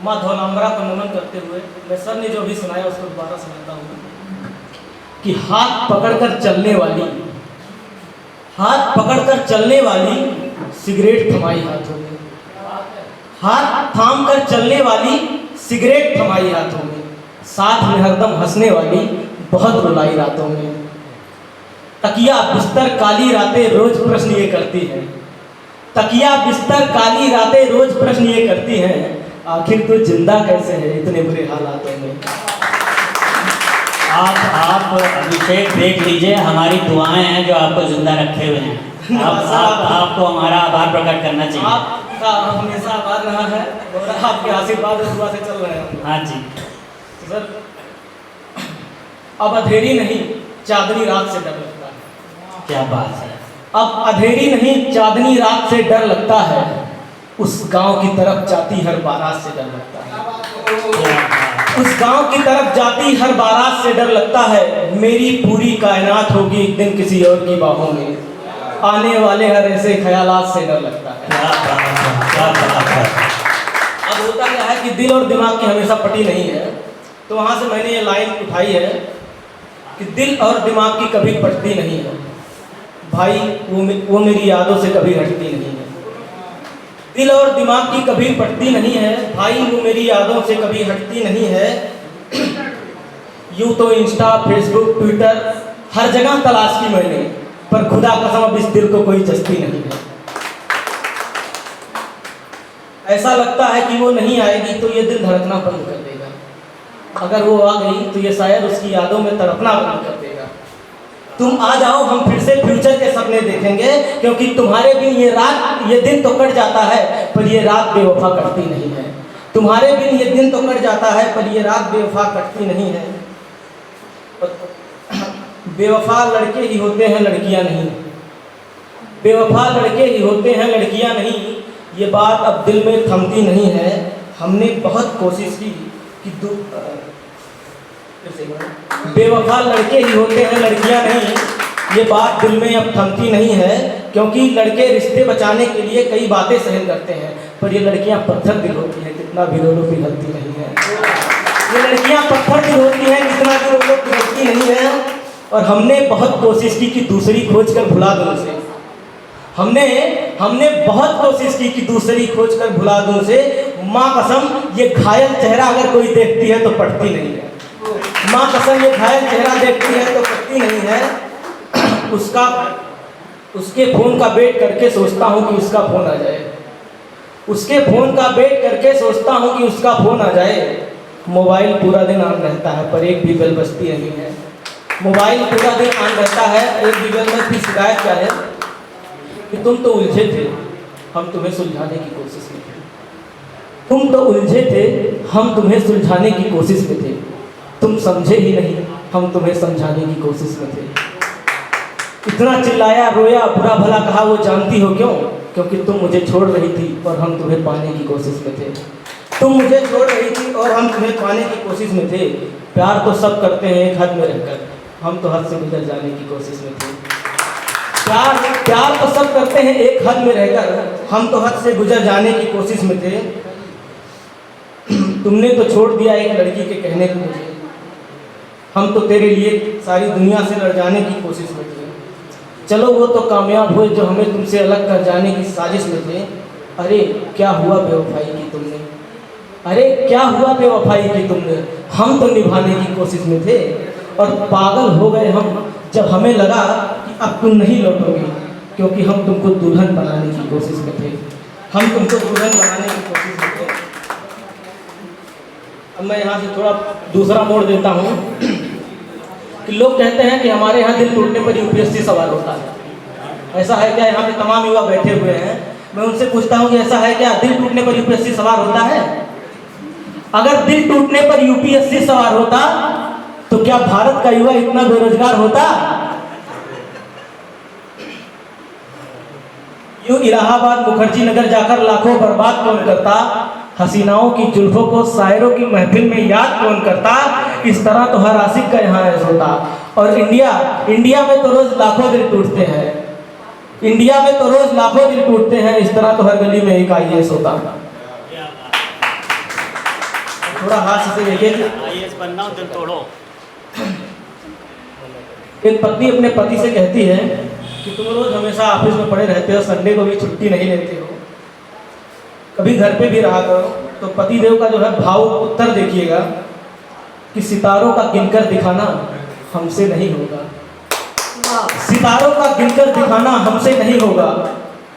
माँ धौलाम्बरा को नमन करते हुए मैं सर ने जो भी सुनाया उसको दोबारा सुनाता हूँ कि हाथ पकड़कर चलने वाली सिगरेट थमाई हाथों में, हाथ थाम कर चलने वाली सिगरेट थमाई हाथों में, साथ में हरदम हंसने वाली बहुत रुलाई रातों में। तकिया बिस्तर काली रातें रोज प्रश्न ये करती हैं, तकिया बिस्तर काली रातें रोज प्रश्न ये करती हैं, आखिर तो जिंदा कैसे है इतने बुरे हालातों में। आप अभिषेक देख लीजिए, हमारी दुआएं हैं जो आपको जिंदा रखे हुए हैं। आपको हमारा आभार प्रकट करना चाहिए। आपका हमेशा आभार रहा है और आपके आशीर्वाद और दुआ से चल रहे हैं। हाँ जी सर, अब अंधेरी नहीं चांदनी रात से डर लगता है। क्या बात है। अब अंधेरी नहीं चांदनी रात से डर लगता है, उस गांव की तरफ जाती हर बारात से डर लगता है, उस गांव की तरफ जाती हर बारात से डर लगता है। मेरी पूरी कायनात होगी एक दिन किसी और की बाहों में, आने वाले हर ऐसे ख्यालात से डर लगता है। अब होता क्या है कि दिल और दिमाग की हमेशा पटी नहीं है, तो वहाँ से मैंने ये लाइन उठाई है कि दिल और दिमाग की कभी पटती नहीं है भाई, वो मेरी यादों से कभी हटती नहीं है। दिल और दिमाग की कभी पटती नहीं है भाई, वो मेरी यादों से कभी हटती नहीं है। यूँ तो इंस्टा फेसबुक ट्विटर हर जगह तलाश की मैंने, पर खुदा कसम अब इस दिल को कोई जस्ती नहीं है। ऐसा लगता है कि वो नहीं आएगी तो ये दिल धड़कना बंद कर देगा, अगर वो आ गई तो ये शायद उसकी यादों में तड़पना बंद कर देगा। तुम आ जाओ हम फिर से फ्यूचर के सपने देखेंगे, क्योंकि तुम्हारे बिन ये दिन तो कट जाता है पर ये रात बेवफा कटती नहीं है। तुम्हारे बिन ये दिन तो कट जाता है पर ये रात बेवफा कटती नहीं है। बेवफा लड़के ही होते हैं लड़कियां नहीं, बेवफा लड़के ही होते हैं लड़कियां नहीं, ये बात अब दिल में थमती नहीं है। हमने बहुत कोशिश की कि बेवफा लड़के ही होते हैं लड़कियां नहीं, ये बात दिल में अब थमती नहीं है, क्योंकि लड़के रिश्ते बचाने के लिए कई बातें सहन करते हैं, पर ये लड़कियां पत्थर दिल होती हैं, कितना भी रो लो पिघलती नहीं है। ये लड़कियां पत्थर दिल होती हैं, कितना भी रो लो पिघलती नहीं है। और हमने बहुत कोशिश की कि दूसरी खोज कर भुला दूं उसे, हमने बहुत कोशिश की कि दूसरी खोज कर भुला दूं उसे। माँ कसम ये घायल चेहरा अगर कोई देखती है तो पटती नहीं है, माँ कसम ये घायल चेहरा देखती है तो पटती नहीं है। उसके फ़ोन का वेट करके सोचता हूँ कि उसका फ़ोन आ जाए, उसके फ़ोन का वेट करके सोचता हूँ कि उसका फ़ोन आ जाए। मोबाइल पूरा दिन ऑन रहता है पर एक भी बेल बजती नहीं है, मोबाइल पूरा दिन ऑन रहता है एक भी बेल बजती। शिकायत क्या है कि तुम तो उलझे थे हम तुम्हें सुलझाने की कोशिश में थे, तुम तो उलझे थे हम तुम्हें सुलझाने की कोशिश में थे, तुम समझे ही नहीं हम तुम्हें समझाने की कोशिश में थे। इतना चिल्लाया रोया बुरा भला कहा वो जानती हो क्यों, क्योंकि तुम मुझे छोड़ रही थी और हम तुम्हें पाने की कोशिश में थे, तुम मुझे छोड़ रही थी और हम तुम्हें पाने की कोशिश में थे। प्यार तो सब करते हैं एक हद में रहकर, हम तो हद से गुजर जाने की कोशिश में थे। प्यार तो सब करते हैं एक हद में रहकर, हम तो हद से गुजर जाने की कोशिश में थे। तुमने तो छोड़ दिया एक लड़की के कहने को मुझे, हम तो तेरे लिए सारी दुनिया से लड़ जाने की कोशिश में थे। चलो वो तो कामयाब हुए जो हमें तुमसे अलग कर जाने की साजिश में थे। अरे क्या हुआ बेवफाई की तुमने, अरे क्या हुआ बेवफाई की तुमने, हम तो निभाने की कोशिश में थे। और पागल हो गए हम जब हमें लगा कि अब तुम नहीं लौटोगे, क्योंकि हम तुमको दुल्हन बनाने की कोशिश में थे, हम तुमको दुल्हन बनाने की कोशिश में थे। अब मैं यहाँ से थोड़ा दूसरा मोड़ देता हूँ कि लोग कहते हैं कि हमारे यहाँ दिल टूटने पर यूपीएससी सवाल होता है। ऐसा है क्या? यहाँ पे तमाम युवा बैठे हुए हैं, मैं उनसे पूछता हूँ कि ऐसा है क्या, दिल टूटने पर यूपीएससी सवाल होता है? अगर दिल टूटने पर यूपीएससी सवाल होता तो क्या भारत का युवा इतना बेरोजगार होता? यूं इलाहाबाद मुखर्जी नगर जाकर लाखों बर्बाद कौन करता, हसीनाओं की जुल्फों को शायरों की महफिल में याद कौन करता। इस तरह तो हर आशिक का यहाँ ऐसा होता। और इंडिया में तो रोज लाखों दिल टूटते हैं, इंडिया में तो रोज लाखों दिल टूटते हैं, इस तरह तो हर गली में एक आईएएस होता। थोड़ा हाथ से देखिए। आईएएस बनना हो दिल तोड़ो। एक पत्नी अपने पति से कहती है कि तुम रोज हमेशा ऑफिस में पड़े रहते हो, संडे को भी छुट्टी नहीं लेते हो, कभी घर पे भी रहा करो। तो पति देव का जो है भावुक उत्तर देखिएगा कि सितारों का गिनकर दिखाना हमसे नहीं होगा, सितारों का गिनकर दिखाना हमसे नहीं होगा,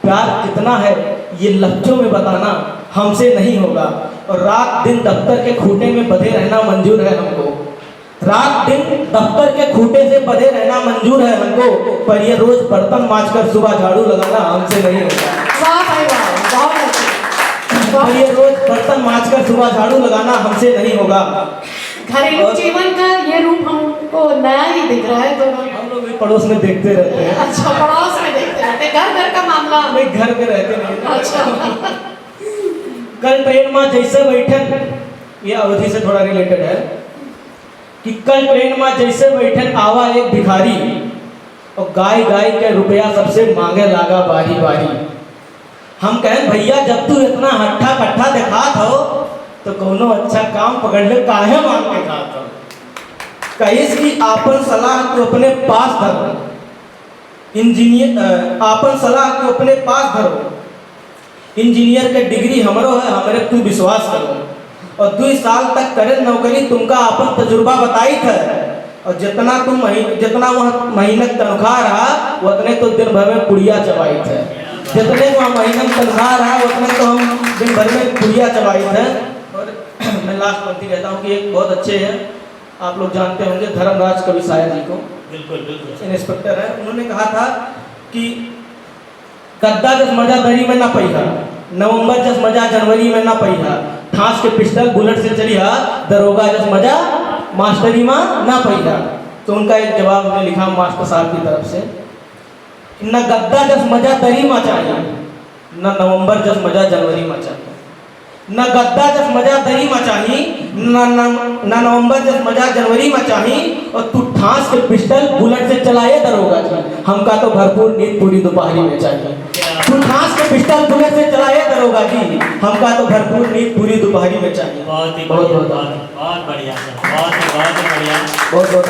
प्यार कितना है ये लफ्जों में बताना हमसे नहीं होगा, और रात दिन दफ्तर के खूंटे में बंधे रहना मंजूर है हमको, रात दिन दफ्तर के खूंटे से बंधे रहना मंजूर है हमको, पर ये रोज बर्तन मांजकर सुबह झाड़ू लगाना हमसे नहीं होगा। वाह भाई वाह, बहुत अच्छे। पर ये रोज बर्तन मांजकर सुबह झाड़ू लगाना हमसे नहीं होगा। घरेलू जीवन का ये रूप हमको नया ही दिख रहा है। तो हम लोग भी पड़ोस में देखते रहते हैं। अच्छा, पड़ोस में देखते रहते, घर घर का मामला। नहीं, घर पे रहते नहीं। अच्छा, कल ट्रेन में जैसे बैठन, ये अवधि से थोड़ा रिलेटेड है कि कल ट्रेन में जैसे बैठन आवा एक भिखारी और गाय गाय के रुपया सबसे मांगे लागा बारी बारी। हम कहें भैया जब तू इतना हट्ठा कट्ठा दिखात हो तो कोनो अच्छा काम पकड़ ले, काहे मांग के खात हो। कहिस कि आपन सलाह तू अपने पास धरो, इंजीनियर आपन सलाह तू अपने पास धरो, इंजीनियर के डिग्री हमरो है, हमरे तू विश्वास करो, और 2 साल तक करे नौकरी तुमका अपन तजुर्बा बताई था, और जितना वहाँ महीने तनख्वाह रहा उतने तो दिन भर में पुड़िया चबाई थे, जितने वहाँ महीने तनख्वाह रहा उतने तो हम दिन भर में पुड़िया चबाई थे। और मैं लास्ट पंक्ति कहता हूँ कि एक बहुत अच्छे हैं, आप लोग जानते होंगे धर्मराज कवि शायर जी को, बिल्कुल बिल्कुल इंस्पेक्टर है, उन्होंने कहा था कि गद्दा जस मजा दरी में ना पहिया, नवंबर जस मजा जनवरी में ना पहिया, ठास के पिस्टल बुलेट से चलिया, दरोगा जस मजा मास्टरी में ना पहिया। तो उनका एक जवाब उन्हें लिखा मास्टर साहब की तरफ से, न गद्दा जस मजा दरी में चाहिए, न नवंबर जस मजा जनवरी में चाहिए, न गद्दा जस मजा दरी में चाहिए, न नवंबर जस मजा जनवरी में चाहिए, और तू ठास के पिस्टल बुलेट से चलाए दरोगा जी, हमका तो भरपूर नींद पूरी दोपहरी में चाहिए। तू ठास के पिस्टल बुलेट से चलाए दरोगा जी, हमका तो भरपूर नींद पूरी दोपहरी में चाहिए। बहुत ही बहुत बढ़िया, बहुत बहुत बढ़िया सर, बहुत बढ़िया। बहुत बहुत